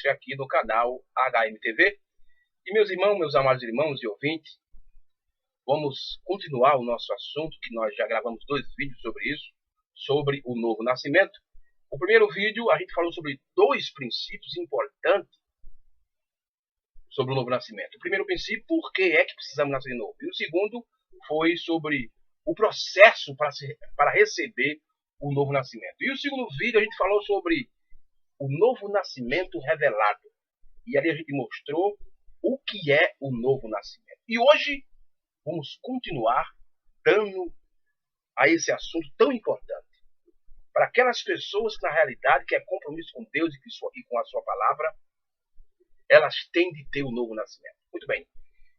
mestre aqui do canal HMTV. E meus irmãos, meus amados irmãos e ouvintes, vamos continuar o nosso assunto, que nós já gravamos 2 vídeos sobre isso, sobre o novo nascimento. O primeiro vídeo a gente falou sobre 2 princípios importantes sobre o novo nascimento. O primeiro princípio, por que é que precisamos nascer de novo? E o segundo foi sobre o processo para receber o novo nascimento. E o segundo vídeo a gente falou sobre o novo nascimento revelado. E ali a gente mostrou o que é o novo nascimento. E hoje vamos continuar dando a esse assunto tão importante para aquelas pessoas que na realidade querem compromisso com Deus e com a sua palavra, elas têm de ter o novo nascimento. Muito bem.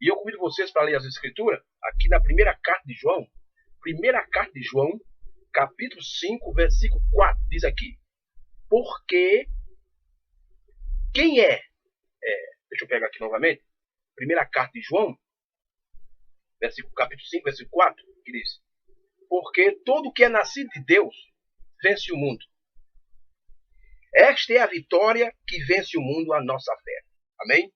E eu convido vocês para ler as escrituras aqui na primeira carta de João. Primeira carta de João, capítulo 5, versículo 4. Diz aqui: porque quem deixa eu pegar aqui novamente. Primeira carta de João, capítulo 5, versículo 4, que diz: porque todo que é nascido de Deus vence o mundo. Esta é a vitória que vence o mundo, a nossa fé. Amém?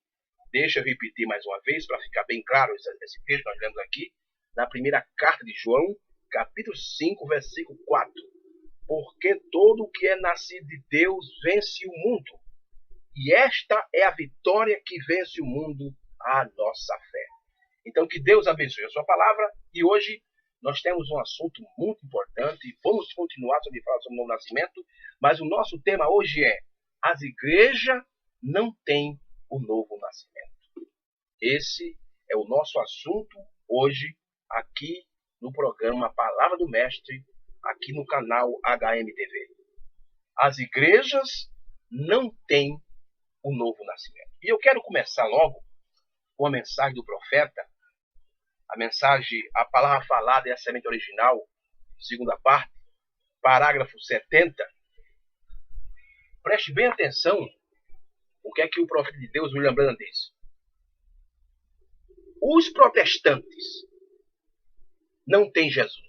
Deixa eu repetir mais uma vez para ficar bem claro esse texto que nós lemos aqui na primeira carta de João, capítulo 5, versículo 4. Porque todo que é nascido de Deus vence o mundo. E esta é a vitória que vence o mundo, a nossa fé. Então que Deus abençoe a sua palavra. E hoje nós temos um assunto muito importante. Vamos continuar sobre falar sobre o novo nascimento. Mas o nosso tema hoje é: as igrejas não têm o novo nascimento. Esse é o nosso assunto hoje aqui no programa Palavra do Mestre, aqui no canal HMTV. As igrejas não têm o novo nascimento. E eu quero começar logo com a mensagem do profeta, a mensagem, a palavra falada é a semente original, segunda parte, parágrafo 70. Preste bem atenção o que é que o profeta de Deus, William Branham, diz. Os protestantes não têm Jesus.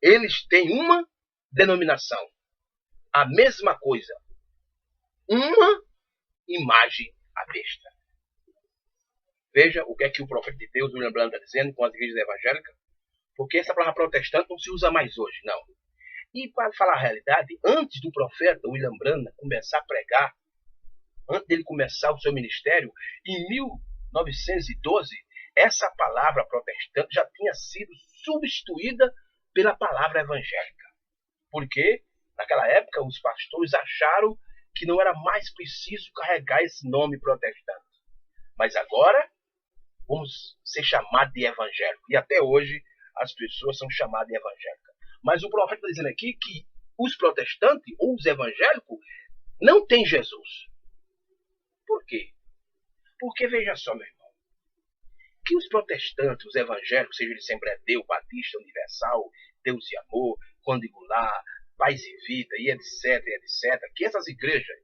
Eles têm uma denominação, a mesma coisa, uma imagem à besta. Veja o que é que o profeta de Deus, William Branham, está dizendo com as igrejas evangélicas, porque essa palavra protestante não se usa mais hoje, não. E para falar a realidade, antes do profeta William Branham começar a pregar, antes dele começar o seu ministério, em 1912, essa palavra protestante já tinha sido substituída pela palavra evangélica. Porque naquela época os pastores acharam que não era mais preciso carregar esse nome protestante. Mas agora vamos ser chamados de evangélico. E até hoje as pessoas são chamadas de evangélicas. Mas o profeta está dizendo aqui que os protestantes ou os evangélicos não têm Jesus. Por quê? Porque veja só, meu irmão, que os protestantes, os evangélicos, seja de Assembleia de Deus, Batista, Universal, Deus e Amor, Quadrangular, Paz e Vida, e etc, etc, que essas igrejas,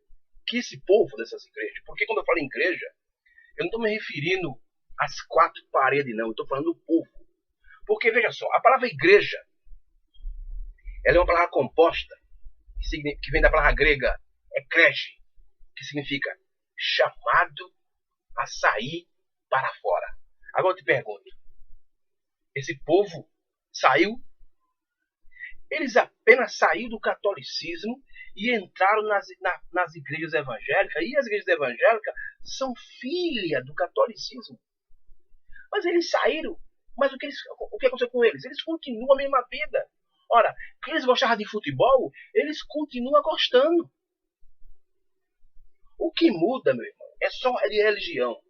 que esse povo dessas igrejas, porque quando eu falo em igreja, eu não estou me referindo às 4 paredes, não, eu estou falando do povo. Porque veja só, a palavra igreja, ela é uma palavra composta, que vem da palavra grega ekrege, que significa chamado a sair para fora. Agora eu te pergunto, esse povo saiu? Eles apenas saíram do catolicismo e entraram nas igrejas evangélicas, e as igrejas evangélicas são filhas do catolicismo. Mas eles saíram, mas o que aconteceu com eles? Eles continuam a mesma vida. Ora, que eles gostavam de futebol, eles continuam gostando. O que muda, meu irmão, é só a religião.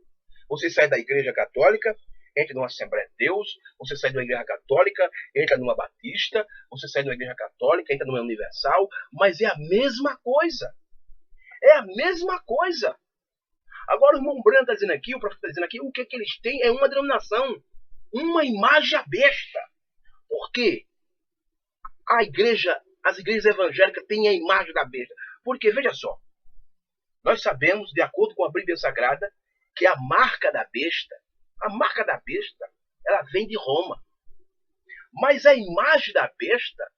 Você sai da igreja católica, entra numa Assembleia de Deus, você sai de uma igreja católica, entra numa Batista, você sai de uma igreja católica, entra numa Universal, mas é a mesma coisa. É a mesma coisa. Agora o irmão Branham está dizendo aqui, o profeta está dizendo aqui, o que eles têm é uma denominação, uma imagem à besta. Por quê? As igrejas evangélicas têm a imagem da besta. Porque, veja só, nós sabemos, de acordo com a Bíblia Sagrada, que a marca da besta, ela vem de Roma. Mas a imagem da besta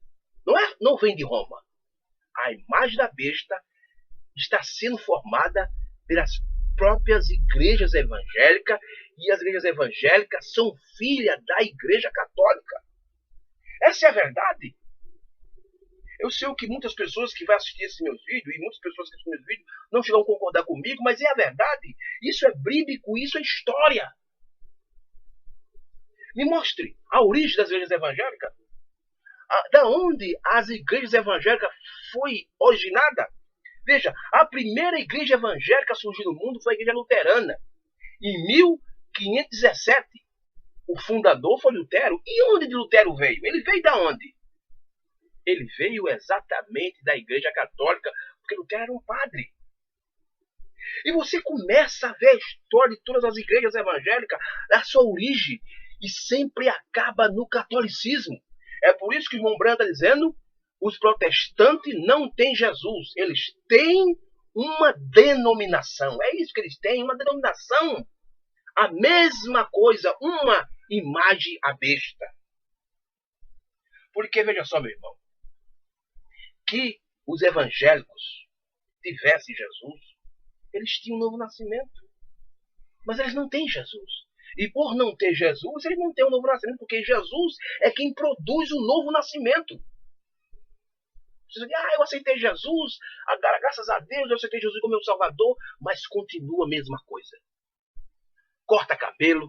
não vem de Roma. A imagem da besta está sendo formada pelas próprias igrejas evangélicas, e as igrejas evangélicas são filhas da Igreja Católica. Essa é a verdade. Eu sei que muitas pessoas que vão assistir esses meus vídeos, e muitas pessoas que assistem meus vídeos, não vão concordar comigo, mas é a verdade. Isso é bíblico, isso é história. Me mostre a origem das igrejas evangélicas. Da onde as igrejas evangélicas foi originada? Veja, a primeira igreja evangélica a surgir no mundo foi a igreja luterana. Em 1517, o fundador foi Lutero. E onde de Lutero veio? Ele veio da onde? Ele veio exatamente da igreja católica, porque Lutero era um padre. E você começa a ver a história de todas as igrejas evangélicas, a sua origem, e sempre acaba no catolicismo. É por isso que o irmão Branco está dizendo, os protestantes não têm Jesus, eles têm uma denominação. É isso que eles têm, uma denominação. A mesma coisa, uma imagem à besta. Porque, veja só, meu irmão, que os evangélicos tivessem Jesus, eles tinham um novo nascimento. Mas eles não têm Jesus. E por não ter Jesus, eles não têm um novo nascimento, porque Jesus é quem produz o novo nascimento. Você diz, eu aceitei Jesus, graças a Deus eu aceitei Jesus como meu Salvador, mas continua a mesma coisa. Corta cabelo,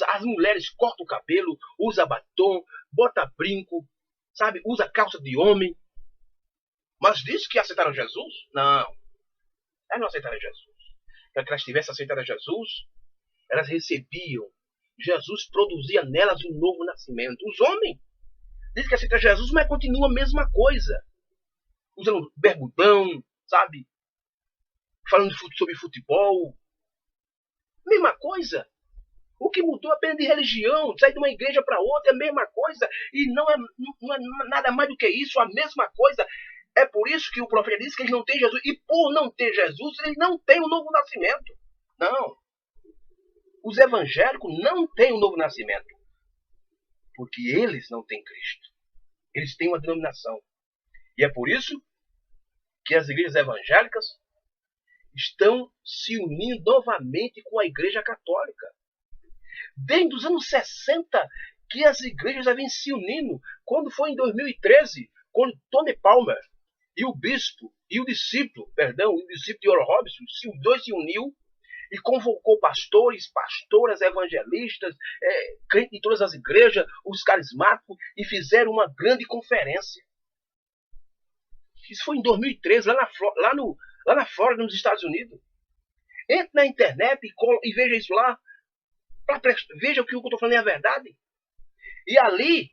as mulheres cortam o cabelo, usa batom, bota brinco, sabe, usa calça de homem. Mas diz que aceitaram Jesus? Não. Elas não aceitaram Jesus. Para que elas tivessem aceitado Jesus, elas recebiam. Jesus produzia nelas um novo nascimento. Os homens dizem que aceitam Jesus, mas continua a mesma coisa. Usando bermudão, sabe? Falando sobre futebol. Mesma coisa. O que mudou apenas de religião, sair de uma igreja para outra é a mesma coisa. E não é nada mais do que isso, a mesma coisa. É por isso que o profeta disse que eles não têm Jesus. E por não ter Jesus, eles não têm um novo nascimento. Não. Os evangélicos não têm um novo nascimento. Porque eles não têm Cristo. Eles têm uma denominação. E é por isso que as igrejas evangélicas estão se unindo novamente com a Igreja Católica. Desde os anos 60 que as igrejas vêm se unindo. Quando foi em 2013, quando Tony Palmer e o bispo e o discípulo de Oral Robertson, os dois se uniu e convocou pastores, pastoras, evangelistas, crentes de todas as igrejas, os carismáticos, e fizeram uma grande conferência. Isso foi em 2013, lá na Flórida, nos Estados Unidos. Entre na internet e veja isso lá. Veja que o que eu estou falando é a verdade. E ali,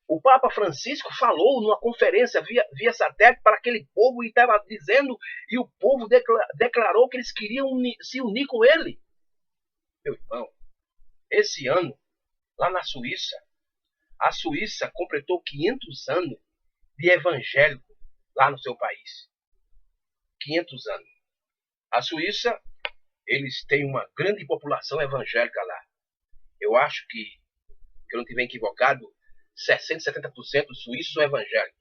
o Papa Francisco falou numa conferência via satélite para aquele povo e estava dizendo, e o povo declarou que eles queriam se unir com ele. Meu irmão, esse ano, lá na Suíça, a Suíça completou 500 anos de evangélico lá no seu país. 500 anos. A Suíça, eles têm uma grande população evangélica lá. Eu acho que eu não estiver equivocado, 60%, 70% dos suíços são evangélicos.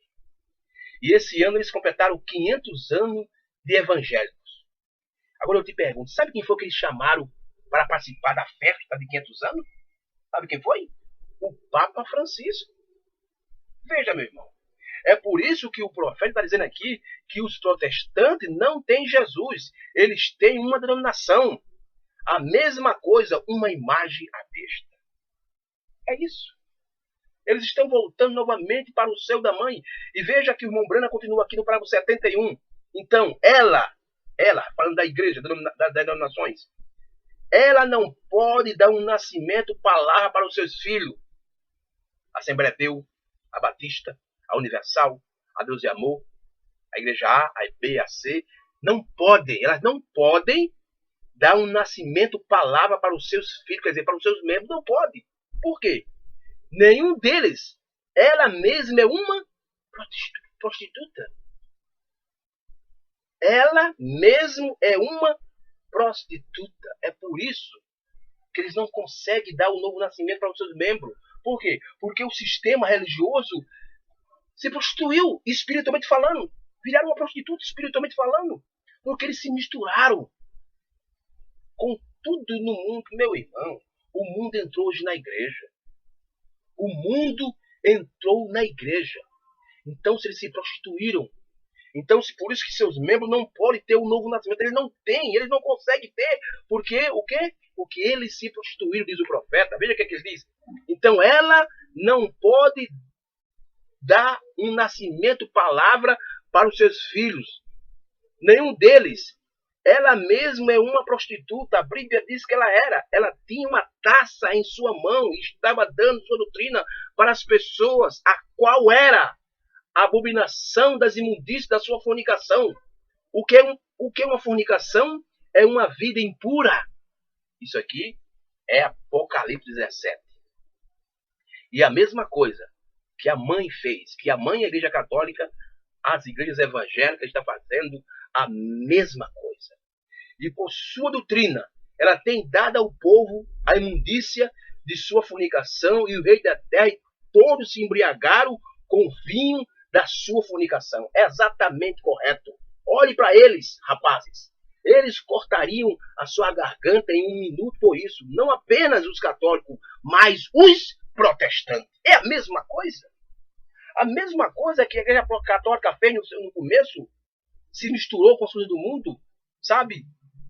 E esse ano eles completaram 500 anos de evangélicos. Agora eu te pergunto, sabe quem foi que eles chamaram para participar da festa de 500 anos? Sabe quem foi? O Papa Francisco. Veja, meu irmão. É por isso que o profeta está dizendo aqui que os protestantes não têm Jesus. Eles têm uma denominação. A mesma coisa, uma imagem à besta. É isso. Eles estão voltando novamente para o seio da mãe. E veja que o irmão Brana continua aqui no parágrafo 71. Então, ela, falando da igreja, das denominações, ela não pode dar um nascimento palavra para os seus filhos. A Assembleia de Deus, a Batista, a Universal, a Deus e Amor, a Igreja A, a B, a C, não podem, elas não podem dar um nascimento palavra para os seus filhos, quer dizer, para os seus membros, não pode. Por quê? Nenhum deles, ela mesma é uma prostituta. Ela mesmo é uma prostituta. É por isso que eles não conseguem dar o novo nascimento para os seus membros. Por quê? Porque o sistema religioso se prostituiu, espiritualmente falando. Viraram uma prostituta, espiritualmente falando. Porque eles se misturaram com tudo no mundo. Meu irmão, o mundo entrou hoje na igreja. O mundo entrou na igreja. Então, se eles se prostituíram, então, por isso que seus membros não podem ter o novo nascimento. Eles não têm, eles não conseguem ter. Porque o quê? Porque eles se prostituíram, diz o profeta. Veja o que ele diz. Então, ela não pode dar um nascimento, palavra, para os seus filhos. Nenhum deles. Ela mesma é uma prostituta. A Bíblia diz que ela era. Ela tinha uma taça em sua mão e estava dando sua doutrina para as pessoas, a qual era a abominação das imundícias da sua fornicação. O que é uma fornicação? É uma vida impura. Isso aqui é Apocalipse 17. E a mesma coisa que a mãe fez, que a mãe, a Igreja Católica, as igrejas evangélicas estão fazendo a mesma coisa. E por sua doutrina, ela tem dado ao povo a imundícia de sua fornicação, e o rei da terra todos se embriagaram com o vinho da sua fornicação. É exatamente correto. Olhe para eles, rapazes. Eles cortariam a sua garganta em 1 minuto por isso. Não apenas os católicos, mas os protestantes. É a mesma coisa. A mesma coisa que a Igreja Católica fez no começo, se misturou com as coisas do mundo, sabe?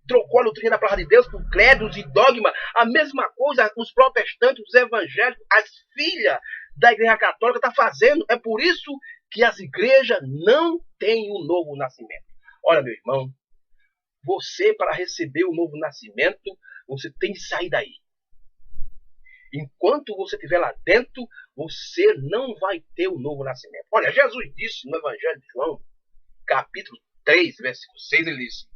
Trocou a doutrina da palavra de Deus por credos e dogma. A mesma coisa os protestantes, os evangélicos, as filhas da Igreja Católica estão fazendo. É por isso que as igrejas não têm o novo nascimento. Olha, meu irmão, você, para receber o novo nascimento, você tem que sair daí. Enquanto você estiver lá dentro, você não vai ter o novo nascimento. Olha, Jesus disse no Evangelho de João, capítulo 3, versículo 6, ele disse: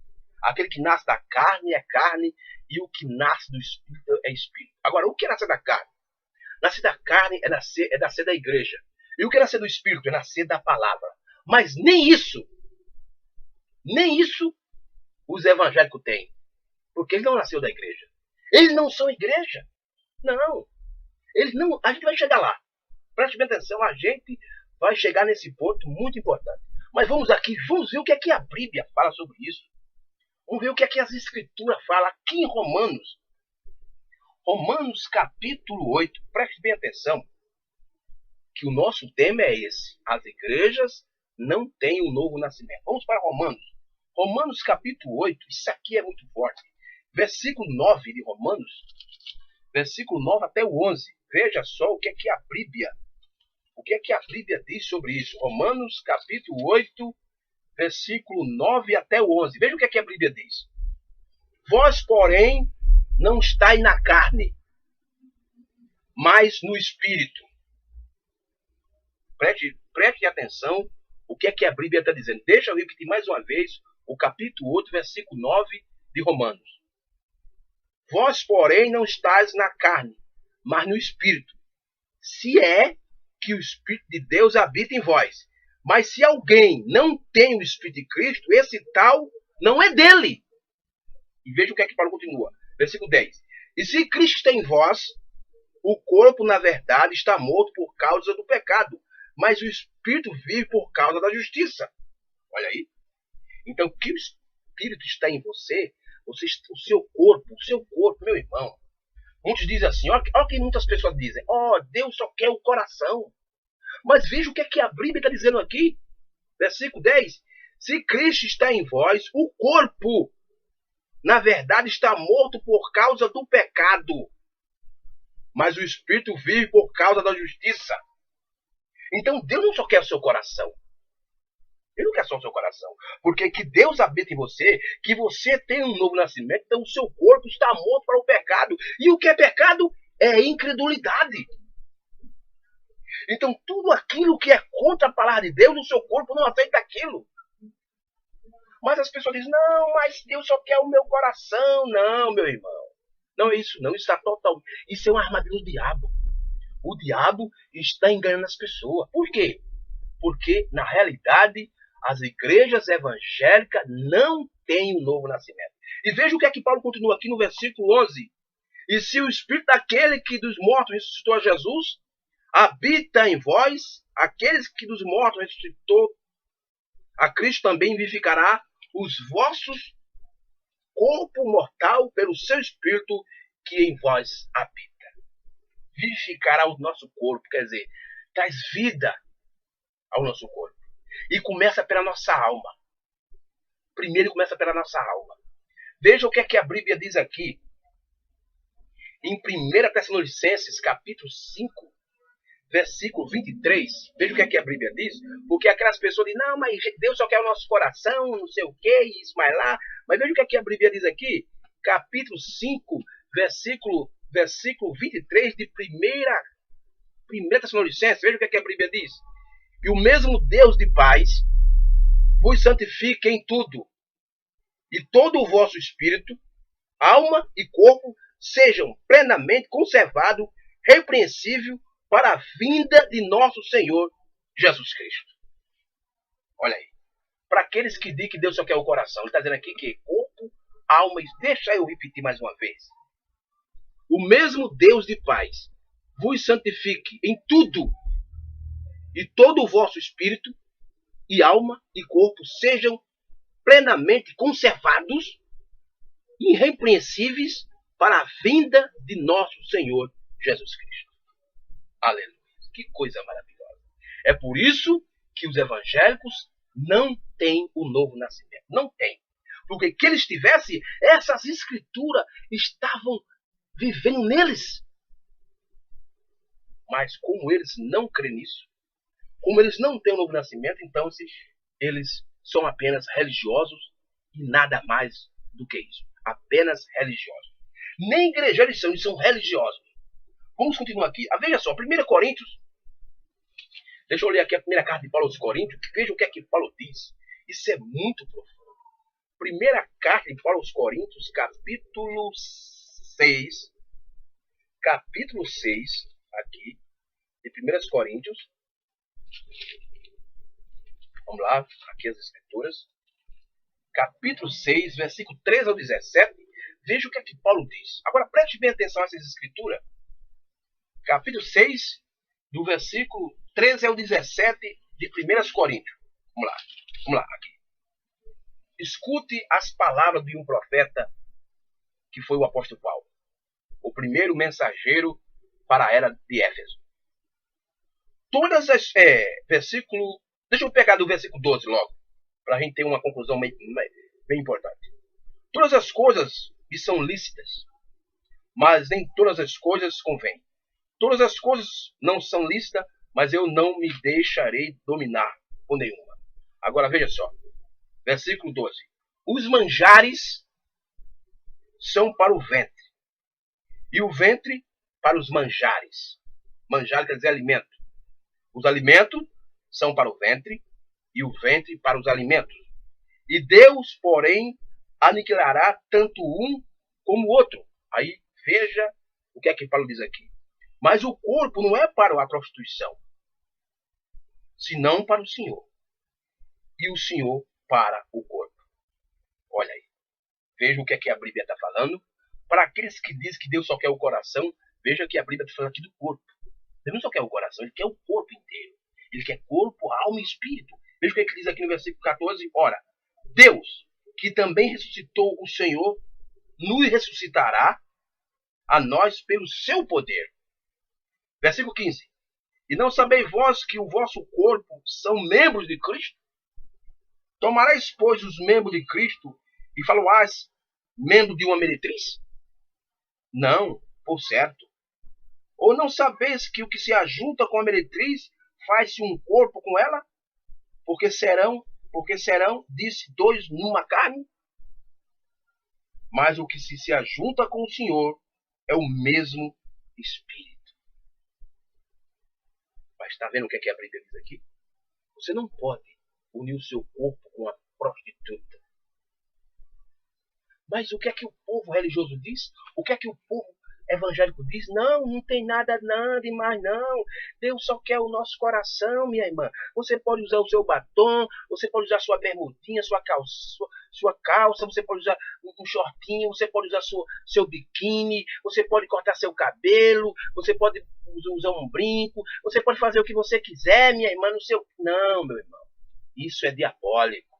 aquele que nasce da carne é carne, e o que nasce do Espírito é Espírito. Agora, o que é nascer da carne? Nascer da carne é nascer da igreja. E o que é nascer do Espírito? É nascer da palavra. Mas nem isso os evangélicos têm. Porque eles não nasceram da igreja. Eles não são igreja. Não. Eles não. A gente vai chegar lá. Preste bem atenção, a gente vai chegar nesse ponto muito importante. Mas vamos ver o que é que a Bíblia fala sobre isso. Vamos ver o que é que as Escrituras falam aqui em Romanos. Romanos capítulo 8. Preste bem atenção, que o nosso tema é esse. As igrejas não têm o novo nascimento. Vamos para Romanos. Romanos capítulo 8. Isso aqui é muito forte. Versículo 9 de Romanos. Versículo 9 até o 11. Veja só o que é que a Bíblia diz sobre isso. Romanos capítulo 8, versículo 9 até o 11. Veja o que é que a Bíblia diz. Vós, porém, não estáis na carne, mas no Espírito. Preste atenção o que é que a Bíblia está dizendo. Deixa eu repetir mais uma vez o capítulo 8, versículo 9 de Romanos. Vós, porém, não estáis na carne, mas no Espírito. Se é que o Espírito de Deus habita em vós. Mas se alguém não tem o Espírito de Cristo, esse tal não é dele. E veja o que é que Paulo continua. Versículo 10. E se Cristo está em vós, o corpo, na verdade, está morto por causa do pecado, mas o Espírito vive por causa da justiça. Olha aí. Então, que o Espírito está em você, o seu corpo, meu irmão. Muitos dizem assim, olha o que muitas pessoas dizem. Deus só quer o coração. Mas veja o que é que a Bíblia está dizendo aqui. Versículo 10. Se Cristo está em vós, o corpo, na verdade, está morto por causa do pecado, mas o Espírito vive por causa da justiça. Então Deus não só quer o seu coração. Ele não quer só o seu coração. Porque que Deus habita em você, que você tem um novo nascimento, então o seu corpo está morto para o pecado. E o que é pecado? É incredulidade. Então tudo aquilo que é contra a palavra de Deus, o seu corpo não aceita aquilo. Mas as pessoas dizem, não, mas Deus só quer o meu coração. Não, meu irmão. Não é isso, não. Isso está total. Isso é uma armadilha do diabo. O diabo está enganando as pessoas. Por quê? Porque, na realidade, as igrejas evangélicas não têm o novo nascimento. E veja o que é que Paulo continua aqui no versículo 11. E se o Espírito daquele que dos mortos ressuscitou a Jesus habita em vós, aqueles que dos mortos ressuscitou a Cristo também vivificará os vossos corpo mortal pelo seu Espírito que em vós habita. Vivificará o nosso corpo, quer dizer, traz vida ao nosso corpo. E começa pela nossa alma. Primeiro começa pela nossa alma. Veja o que é que a Bíblia diz aqui. Em 1 Tessalonicenses, capítulo 5, versículo 23. Veja o que é que a Bíblia diz. Porque aquelas pessoas dizem, não, mas Deus só quer o nosso coração, não sei o que, isso vai lá. Mas veja o que é que a Bíblia diz aqui. Capítulo 5, versículo 23 de 1 Tessalonicenses. Veja o que é que a Bíblia diz. E o mesmo Deus de paz vos santifique em tudo. E todo o vosso espírito, alma e corpo sejam plenamente conservados, repreensível para a vinda de nosso Senhor Jesus Cristo. Olha aí. Para aqueles que dizem que Deus só quer o coração. Ele está dizendo aqui que corpo, alma e... Deixa eu repetir mais uma vez. O mesmo Deus de paz vos santifique em tudo. E todo o vosso espírito e alma e corpo sejam plenamente conservados, irrepreensíveis para a vinda de nosso Senhor Jesus Cristo. Aleluia. Que coisa maravilhosa. É por isso que os evangélicos não têm o novo nascimento. Não têm. Porque que eles tivessem, essas escrituras estavam vivendo neles. Mas como eles não creem nisso, como eles não têm o novo nascimento, então eles são apenas religiosos e nada mais do que isso. Apenas religiosos. Nem igreja eles são religiosos. Vamos continuar aqui. Veja só, 1 Coríntios. Deixa eu ler aqui a primeira carta de Paulo aos Coríntios. Veja o que é que Paulo diz. Isso é muito profundo. Primeira carta de Paulo aos Coríntios, capítulo 6. Capítulo 6, aqui, de 1 Coríntios. Vamos lá, aqui as escrituras. Capítulo 6, versículo 13 ao 17. Veja o que é que Paulo diz. Agora preste bem atenção a essas escrituras. Capítulo 6, do versículo 13 ao 17 de 1 Coríntios. Vamos lá, aqui. Escute as palavras de um profeta que foi o apóstolo Paulo. O primeiro mensageiro para a era de Éfeso. Todas as versículo. Deixa eu pegar do versículo 12 logo, para a gente ter uma conclusão bem importante. Todas as coisas me são lícitas, mas nem todas as coisas convêm. Todas as coisas não são lícitas, mas eu não me deixarei dominar por nenhuma. Agora veja só, versículo 12. Os manjares são para o ventre, e o ventre para os manjares. Manjar quer dizer alimento. Os alimentos são para o ventre, e o ventre para os alimentos. E Deus, porém, aniquilará tanto um como o outro. Aí veja o que é que Paulo diz aqui. Mas o corpo não é para a prostituição, senão para o Senhor. E o Senhor para o corpo. Olha aí. Veja o que é que a Bíblia está falando. Para aqueles que dizem que Deus só quer o coração, veja que a Bíblia está falando aqui do corpo. Deus não só quer o coração, Ele quer o corpo inteiro. Ele quer corpo, alma e espírito. Veja o que é que diz aqui no versículo 14. Ora, Deus, que também ressuscitou o Senhor, nos ressuscitará a nós pelo seu poder. Versículo 15. E não sabeis vós que o vosso corpo são membros de Cristo? Tomareis, pois, os membros de Cristo e faloás membro de uma meretriz? Não, por certo. Ou não sabeis que o que se ajunta com a meretriz faz-se um corpo com ela? Porque serão, disse, dois numa carne? Mas o que se ajunta com o Senhor é o mesmo Espírito. Mas está vendo o que é que a Bíblia diz aqui? Você não pode unir o seu corpo com a prostituta. Mas o que é que o povo religioso diz? O que é que o povo evangélico diz? Não, não tem nada demais não. Deus só quer o nosso coração, minha irmã. Você pode usar o seu batom, você pode usar sua bermudinha, sua calça, você pode usar um shortinho, você pode usar seu biquíni, você pode cortar seu cabelo, você pode usar um brinco, você pode fazer o que você quiser, minha irmã, no seu... Não, meu irmão. Isso é diabólico.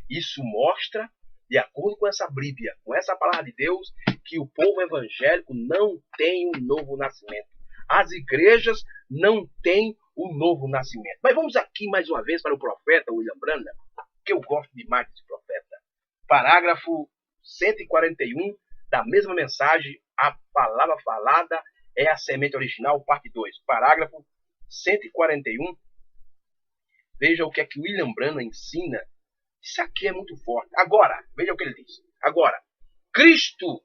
Isso mostra, de acordo com essa Bíblia, com essa palavra de Deus, que o povo evangélico não tem um novo nascimento. As igrejas não têm um novo nascimento. Mas vamos aqui mais uma vez para o profeta William Branham, que eu gosto demais desse profeta. Parágrafo 141 da mesma mensagem, a palavra falada é a semente original, parte 2. Parágrafo 141. Veja o que é que William Branham ensina. Isso aqui é muito forte. Agora, veja o que ele diz. Agora, Cristo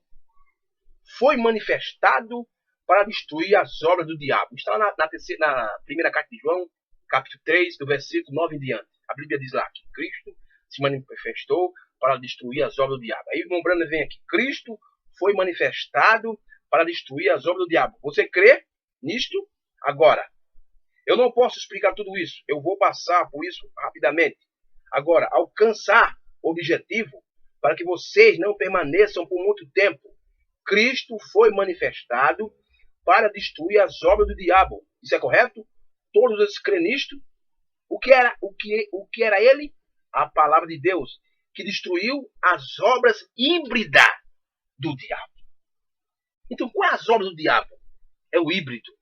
foi manifestado para destruir as obras do diabo. Está lá na primeira carta de João, capítulo 3, do versículo 9 em diante. A Bíblia diz lá que Cristo se manifestou para destruir as obras do diabo. Aí o Branham vem aqui. Cristo foi manifestado para destruir as obras do diabo. Você crê nisto? Agora, eu não posso explicar tudo isso. Eu vou passar por isso rapidamente. Agora, alcançar o objetivo para que vocês não permaneçam por muito tempo. Cristo foi manifestado para destruir as obras do diabo. Isso é correto? Todos eles creem nisto? O que era ele? A palavra de Deus, que destruiu as obras híbridas do diabo. Então, quais as obras do diabo? É o híbrido.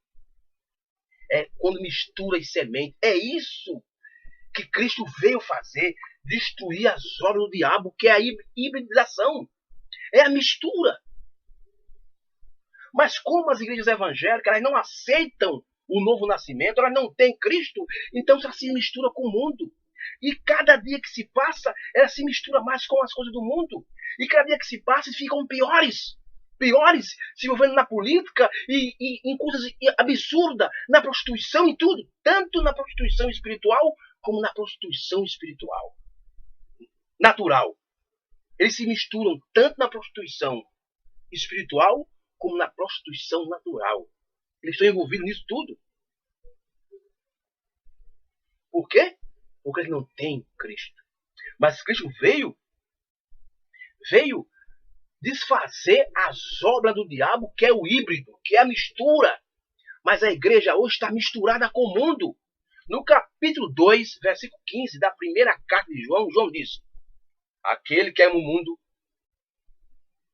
É quando mistura as sementes. É isso que Cristo veio fazer, destruir as obras do diabo, que é a hibridização. É a mistura. Mas como as igrejas evangélicas elas não aceitam o novo nascimento, elas não têm Cristo, então ela se mistura com o mundo. E cada dia que se passa, ela se mistura mais com as coisas do mundo. E cada dia que se passa, ficam piores. Piores, se envolvendo na política e em coisas absurdas, na prostituição e tudo. Tanto na prostituição espiritual, como na prostituição espiritual. Natural. Eles se misturam tanto na prostituição espiritual, como na prostituição natural. Eles estão envolvidos nisso tudo. Por quê? Porque eles não têm Cristo. Mas Cristo veio desfazer as obras do diabo, que é o híbrido, que é a mistura. Mas a igreja hoje está misturada com o mundo. No capítulo 2, versículo 15 da primeira carta de João, João diz: aquele que é no mundo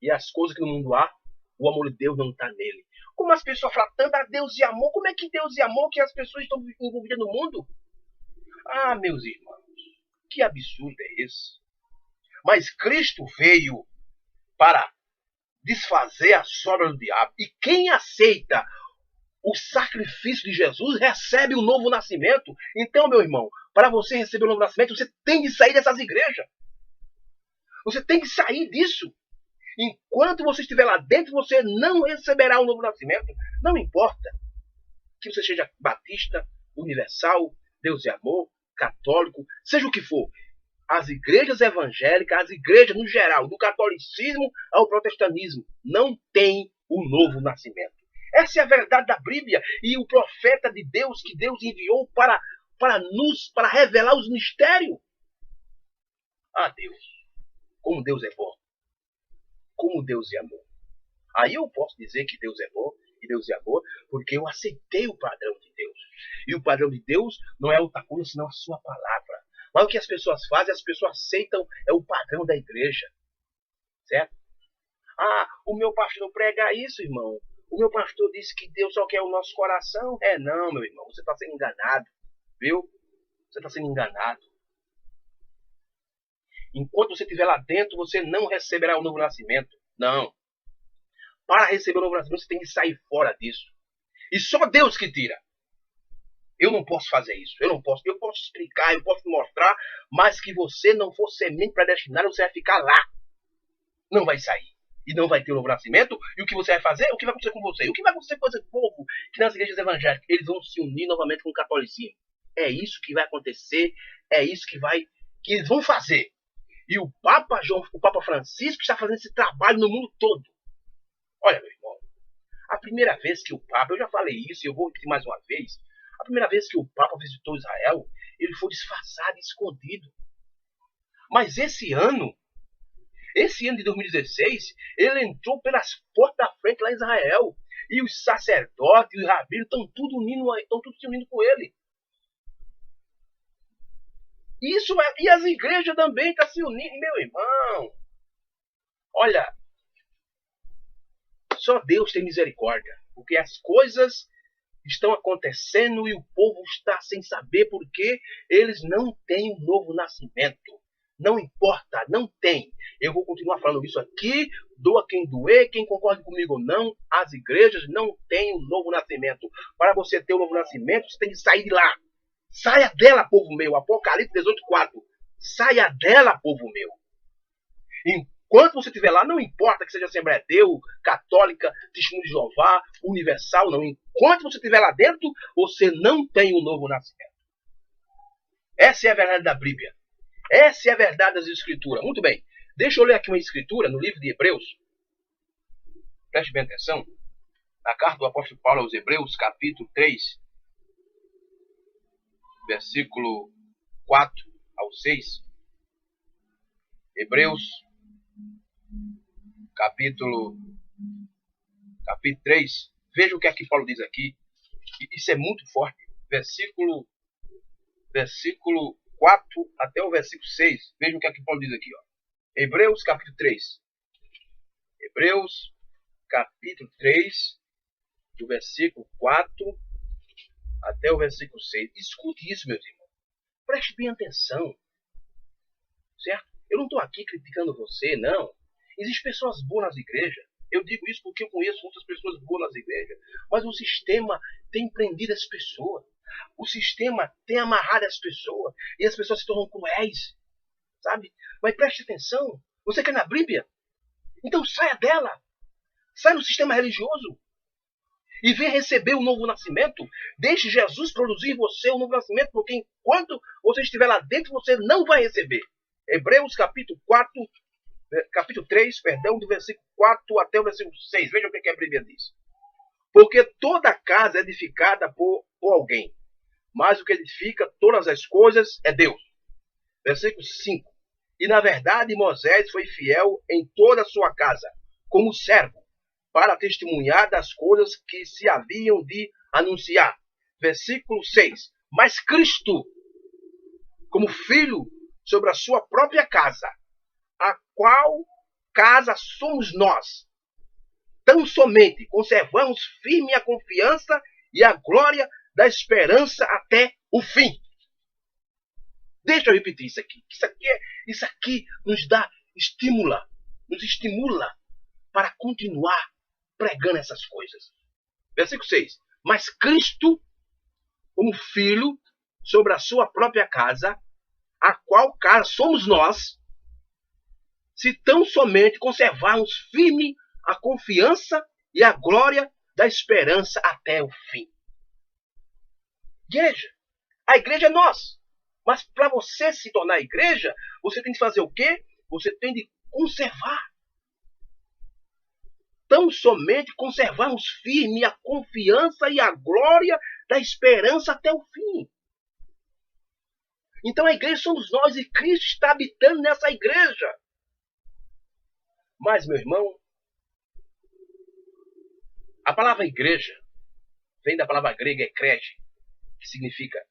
e as coisas que no mundo há, o amor de Deus não está nele. Como as pessoas falam tanto a Deus e amor, como é que Deus e amor que as pessoas estão envolvidas no mundo? Ah, meus irmãos, que absurdo é esse? Mas Cristo veio para desfazer as obras do diabo. E quem aceita o sacrifício de Jesus recebe o novo nascimento. Então, meu irmão, para você receber o novo nascimento, você tem que sair dessas igrejas. Você tem que sair disso. Enquanto você estiver lá dentro, você não receberá o novo nascimento. Não importa que você seja batista, universal, Deus e amor, católico, seja o que for. As igrejas evangélicas, as igrejas no geral, do catolicismo ao protestantismo, não têm o novo nascimento. Essa é a verdade da Bíblia. E o profeta de Deus, que Deus enviou para revelar os mistérios. Ah, Deus, como Deus é bom. Como Deus é amor. Aí eu posso dizer que Deus é bom e Deus é amor, porque eu aceitei o padrão de Deus. E o padrão de Deus não é outra coisa senão a sua palavra. Mas o que as pessoas fazem, as pessoas aceitam é o padrão da igreja. Certo? Ah, o meu pastor prega isso, irmão. O meu pastor disse que Deus só quer o nosso coração. É, não, meu irmão. Você está sendo enganado. Viu? Você está sendo enganado. Enquanto você estiver lá dentro, você não receberá o novo nascimento. Não. Para receber o novo nascimento, você tem que sair fora disso. E só Deus que tira. Eu não posso fazer isso. Eu posso explicar, eu posso mostrar, mas que você não for semente predestinada, você vai ficar lá. Não vai sair. E não vai ter o novo nascimento. E o que você vai fazer? O que vai acontecer com você? O que vai acontecer com esse povo que nas igrejas evangélicas eles vão se unir novamente com o catolicismo? É isso que vai acontecer. É isso que eles vão fazer. E o Papa Francisco está fazendo esse trabalho no mundo todo. Olha, meu irmão, a primeira vez que o Papa, eu já falei isso e eu vou repetir mais uma vez, a primeira vez que o Papa visitou Israel, ele foi disfarçado e escondido. Mas esse ano de 2016, ele entrou pelas portas da frente lá em Israel. E os sacerdotes e os rabinos estão tudo se unindo com ele. Isso e as igrejas também estão se unindo, meu irmão. Olha, só Deus tem misericórdia, porque as coisas estão acontecendo e o povo está sem saber porque eles não têm um novo nascimento. Não importa, não tem. Eu vou continuar falando isso aqui, doa quem doer, quem concorda comigo ou não, as igrejas não têm um novo nascimento. Para você ter um novo nascimento, você tem que sair de lá. Saia dela, povo meu. Apocalipse 18:4. Saia dela, povo meu. Enquanto você estiver lá, não importa que seja Assembleia de Deus, Católica, Testemunho de Jeová, Universal, não. Enquanto você estiver lá dentro, você não tem um novo nascimento. Essa é a verdade da Bíblia. Essa é a verdade das Escrituras. Muito bem. Deixa eu ler aqui uma escritura no livro de Hebreus. Preste bem atenção. Na carta do apóstolo Paulo aos Hebreus, capítulo 3, versículo 4 ao 6. Hebreus, capítulo 3. Veja o que aqui Paulo diz aqui. Isso é muito forte. Versículo 4 até o versículo 6. Veja o que aqui Paulo diz aqui. Ó. Hebreus, capítulo 3. Hebreus, capítulo 3, do versículo 4 até o versículo 6. Escute isso, meus irmãos. Preste bem atenção. Certo? Eu não estou aqui criticando você, não. Existem pessoas boas nas igrejas. Eu digo isso porque eu conheço muitas pessoas boas nas igrejas. Mas o sistema tem prendido as pessoas. O sistema tem amarrado as pessoas. E as pessoas se tornam cruéis. Sabe? Mas preste atenção. Você quer na Bíblia? Então saia dela. Saia do sistema religioso. E venha receber o novo nascimento. Deixe Jesus produzir em você o novo nascimento. Porque enquanto você estiver lá dentro, você não vai receber. Hebreus capítulo 3, do versículo 4 até o versículo 6. Veja o que a Bíblia diz. Porque toda casa é edificada por alguém, mas o que edifica todas as coisas é Deus. Versículo 5. E na verdade Moisés foi fiel em toda a sua casa, como servo, para testemunhar das coisas que se haviam de anunciar. Versículo 6. Mas Cristo, como filho sobre a sua própria casa, a qual casa somos nós, tão somente conservamos firme a confiança e a glória da esperança até o fim. Deixa eu repetir isso aqui. Isso aqui nos estimula para continuar pregando essas coisas. Versículo 6. Mas Cristo, como filho sobre a sua própria casa, a qual casa somos nós, se tão somente conservarmos firme a confiança e a glória da esperança até o fim. Igreja. A igreja é nós. Mas para você se tornar igreja, você tem que fazer o quê? Você tem de conservar. Tão somente conservarmos firme a confiança e a glória da esperança até o fim. Então a igreja somos nós e Cristo está habitando nessa igreja. Mas, meu irmão, a palavra igreja vem da palavra grega ekrege, que significa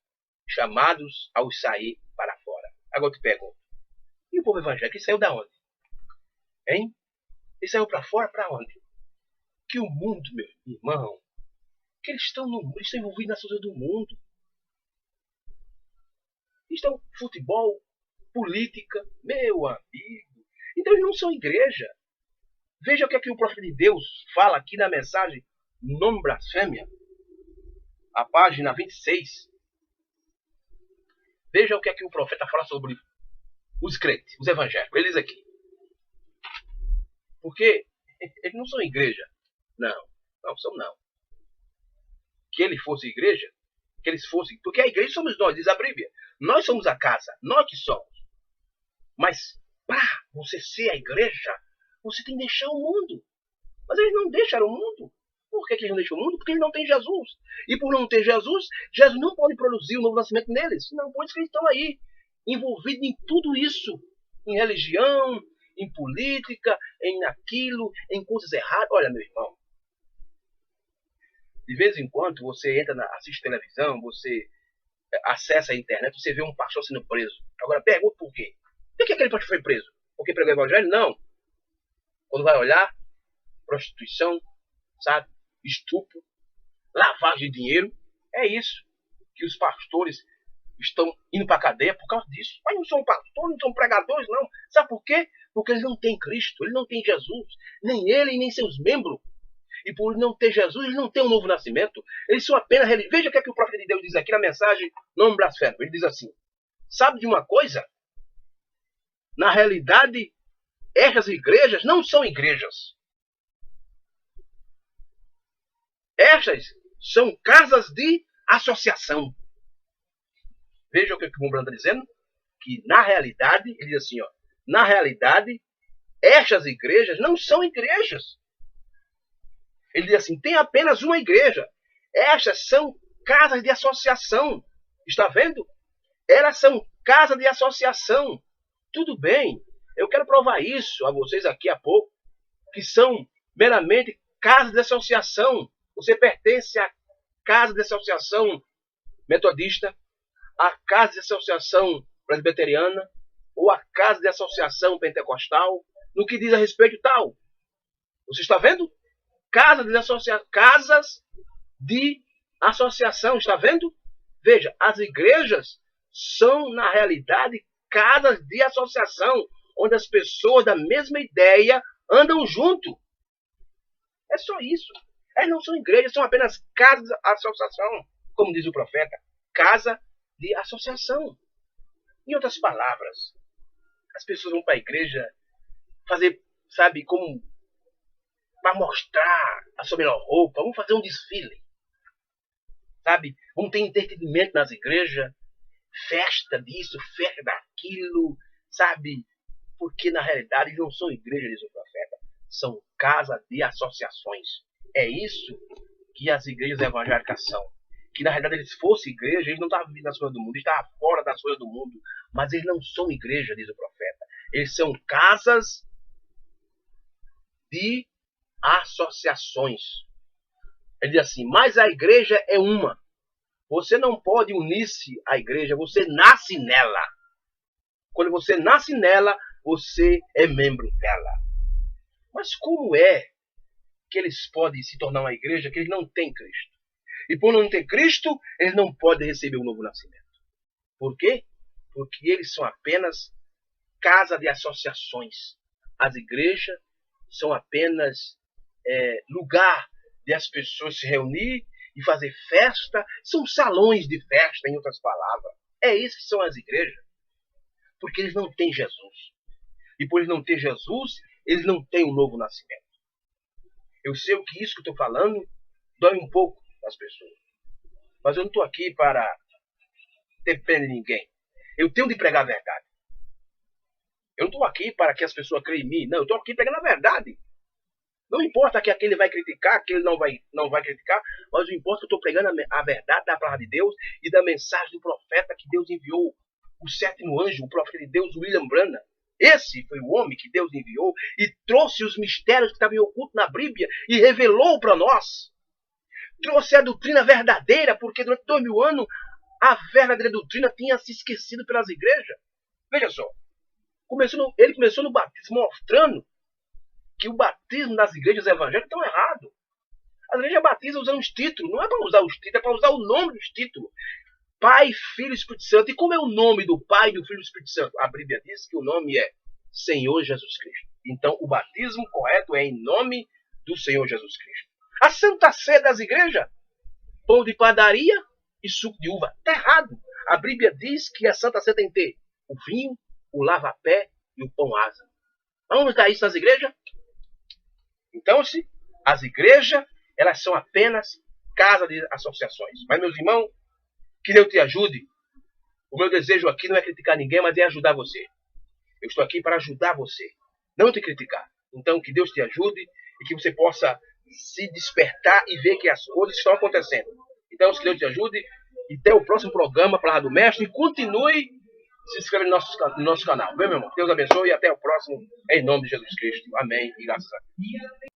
chamados ao sair para fora. Agora eu te pergunto, e o povo evangélico, ele saiu da onde? Hein? Ele saiu para fora para onde? Que o mundo, meu irmão, que eles estão envolvidos nas coisas do mundo. Estão futebol, política, meu amigo. Então eles não são igreja. Veja o que o profeta de Deus fala aqui na mensagem Não Blasfêmia, a página 26. Veja o que o profeta fala sobre os crentes, os evangélicos, eles aqui. Porque eles não são igreja. Não são não. Que ele fosse igreja, que eles fossem... Porque a igreja somos nós, diz a Bíblia. Nós somos a casa, nós que somos. Mas para você ser a igreja, você tem que deixar o mundo. Mas eles não deixaram o mundo. Por que eles não deixam o mundo? Porque eles não têm Jesus. E por não ter Jesus, Jesus não pode produzir o novo nascimento neles. Não, por isso que eles estão aí, envolvidos em tudo isso. Em religião, em política, em aquilo, em coisas erradas. Olha, meu irmão, de vez em quando você entra, assiste televisão, você acessa a internet, você vê um pastor sendo preso. Agora pergunta por quê. Por que aquele pastor foi preso? Porque pregou o evangelho? Não. Quando vai olhar, prostituição, sabe? Estupro, lavagem de dinheiro. É isso que os pastores estão indo para a cadeia por causa disso. Mas não são pastores, não são pregadores, não. Sabe por quê? Porque eles não têm Cristo, eles não têm Jesus. Nem ele, nem seus membros. E por não ter Jesus, eles não têm um novo nascimento. Eles são apenas religiosos. Veja o que, o profeta de Deus diz aqui na mensagem, não blasfemo. Ele diz assim, sabe de uma coisa? Na realidade, estas igrejas não são igrejas. Estas são casas de associação. Veja o que o Rembrandt está dizendo. Que na realidade, ele diz assim, ó, na realidade, estas igrejas não são igrejas. Ele diz assim, tem apenas uma igreja. Estas são casas de associação. Está vendo? Elas são casas de associação. Tudo bem. Eu quero provar isso a vocês aqui a pouco. Que são meramente casas de associação. Você pertence à casa de associação metodista, à casa de associação presbiteriana, ou à casa de associação pentecostal, no que diz a respeito tal. Você está vendo? Casas de associação, está vendo? Veja, as igrejas são, na realidade, casas de associação, onde as pessoas da mesma ideia andam junto. É só isso. Elas não são igrejas, são apenas casas de associação, como diz o profeta. Casa de associação. Em outras palavras, as pessoas vão para a igreja fazer, sabe, como para mostrar a sua melhor roupa, vamos fazer um desfile. Sabe? Vamos ter entretenimento nas igrejas, festa disso, festa daquilo, sabe? Porque na realidade eles não são igrejas, diz o profeta, são casas de associações. É isso que as igrejas evangélicas são. Que na realidade eles fossem igreja, eles não estavam vivendo nas coisas do mundo, eles estavam fora das coisas do mundo, mas eles não são igreja, diz o profeta. Eles são casas de associações. Ele diz assim, mas a igreja é uma. Você não pode unir-se à igreja, você nasce nela. Quando você nasce nela, você é membro dela. Mas como é que eles podem se tornar uma igreja que eles não têm Cristo? E por não ter Cristo, eles não podem receber o novo nascimento. Por quê? Porque eles são apenas casa de associações. As igrejas são apenas lugar de as pessoas se reunir e fazer festa. São salões de festa, em outras palavras. É isso que são as igrejas. Porque eles não têm Jesus. E por eles não ter Jesus, eles não têm um novo nascimento. Eu sei o que isso que eu estou falando dói um pouco as pessoas. Mas eu não estou aqui para ter pena de ninguém. Eu tenho de pregar a verdade. Eu não estou aqui para que as pessoas creem em mim. Não, eu estou aqui pregando a verdade. Não importa que aquele vai criticar, que ele não vai criticar, mas o importa é que eu estou pregando a verdade da palavra de Deus e da mensagem do profeta que Deus enviou. O sétimo anjo, o profeta de Deus, William Branham. Esse foi o homem que Deus enviou e trouxe os mistérios que estavam ocultos na Bíblia e revelou para nós. Trouxe a doutrina verdadeira, porque durante 2000 anos a verdadeira doutrina tinha se esquecido pelas igrejas. Veja só, ele começou no batismo mostrando que o batismo das igrejas evangélicas estão errado. As igrejas batizam usando os títulos, não é para usar os títulos, é para usar o nome dos títulos. Pai, Filho e Espírito Santo. E como é o nome do Pai, do Filho e do Espírito Santo? A Bíblia diz que o nome é Senhor Jesus Cristo. Então o batismo correto é em nome do Senhor Jesus Cristo. A Santa Ceia das igrejas, pão de padaria e suco de uva. Está errado. A Bíblia diz que a Santa Ceia tem que ter o vinho, o lava-pé e o pão asa. Onde está isso nas igrejas? Então, as igrejas, elas são apenas casa de associações. Mas, meus irmãos, que Deus te ajude. O meu desejo aqui não é criticar ninguém, mas é ajudar você. Eu estou aqui para ajudar você, não te criticar. Então, que Deus te ajude e que você possa se despertar e ver que as coisas estão acontecendo. Então, que Deus te ajude e até o próximo programa, Palavra do Mestre, e continue se inscrevendo no nosso canal. Bem, meu irmão? Deus abençoe e até o próximo, em nome de Jesus Cristo. Amém e graças a Deus.